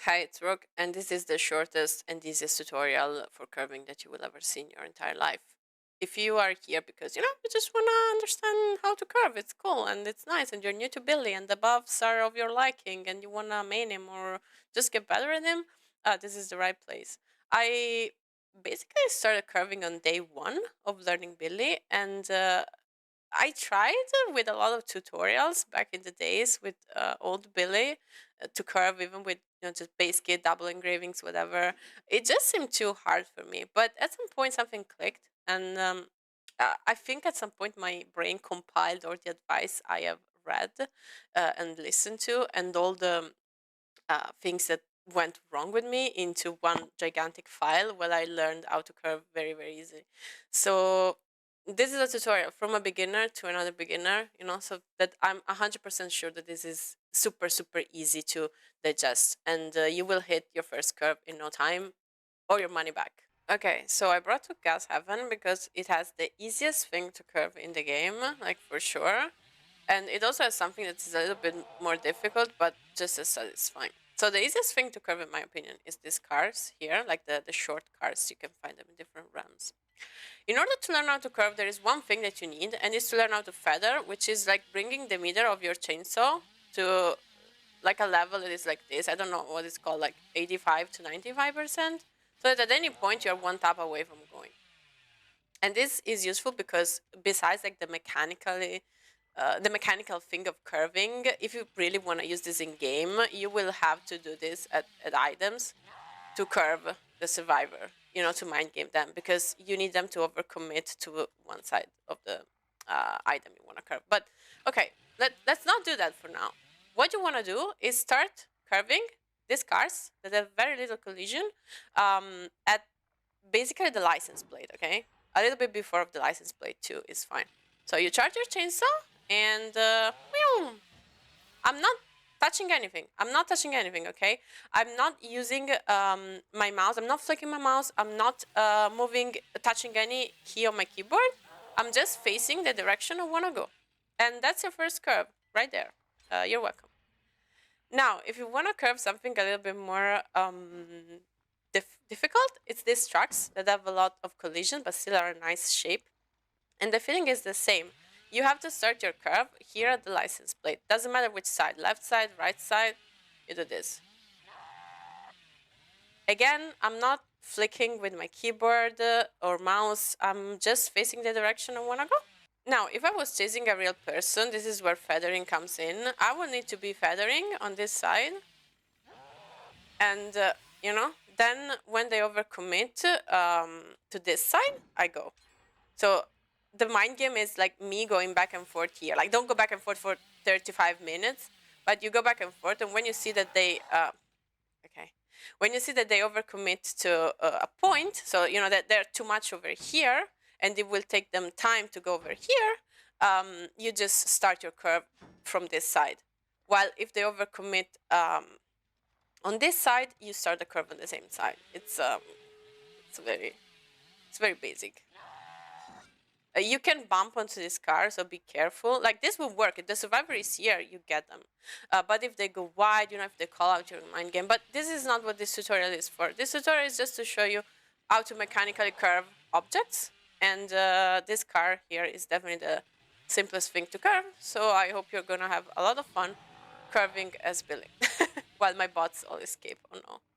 Hi, it's Rook, and this is the shortest and easiest tutorial for curving that you will ever see in your entire life. If you are here because, you just want to understand how to curve, it's cool and it's nice, and you're new to Billy and the buffs are of your liking and you want to main him or just get better at him, this is the right place. I basically started curving on day one of learning Billy, and I tried with a lot of tutorials back in the days with old Billy to curve, even with just base kit, double engravings, whatever. It just seemed too hard for me. But at some point, something clicked, and I think at some point my brain compiled all the advice I have read and listened to, and all the things that went wrong with me into one gigantic file where I learned how to curve very, very easy. So this is a tutorial from a beginner to another beginner, so that I'm 100% sure that this is super, super easy to digest, and you will hit your first curve in no time or your money back. Okay, so I brought to Gas Heaven because it has the easiest thing to curve in the game, like for sure. And it also has something that's a little bit more difficult, but just as satisfying. So the easiest thing to curve, in my opinion, is these cars here, like the short cars. You can find them in different realms. In order to learn how to curve, there is one thing that you need, and it's to learn how to feather, which is like bringing the meter of your chainsaw to like a level that is like this. I don't know what it's called, like 85 to 95%, so that at any point you're one tap away from going. And this is useful because besides like the mechanical thing of curving, if you really want to use this in game, you will have to do this at items to curve the survivor, to mind game them, because you need them to overcommit to one side of the item you want to curve. But okay, let's not do that for now. What you want to do is start curving these cars that have very little collision at basically the license plate, okay? A little bit before of the license plate too is fine. So you charge your chainsaw and I'm not touching anything. I'm not touching anything, okay? I'm not using my mouse. I'm not flicking my mouse. I'm not touching any key on my keyboard. I'm just facing the direction I want to go. And that's your first curve right there. You're welcome. Now, if you want to curve something a little bit more difficult, it's these tracks that have a lot of collision but still are a nice shape. And the feeling is the same. You have to start your curve here at the license plate. Doesn't matter which side, left side, right side, you do this. Again, I'm not flicking with my keyboard or mouse. I'm just facing the direction I want to go. Now, if I was chasing a real person, this is where feathering comes in. I will need to be feathering on this side. And, then when they overcommit to this side, I go. So the mind game is like me going back and forth here. Like, don't go back and forth for 35 minutes, but you go back and forth. And when you see that when you see that they overcommit to a point, so that they're too much over here, and it will take them time to go over here, you just start your curve from this side. While if they overcommit on this side, you start the curve on the same side. It's very basic. You can bump onto this car, so be careful. Like, this will work. If the survivor is here, you get them. But if they go wide, if they call out your mind game. But this is not what this tutorial is for. This tutorial is just to show you how to mechanically curve objects. And this car here is definitely the simplest thing to curve. So I hope you're going to have a lot of fun curving as Billy. While my bots all escape. Oh no.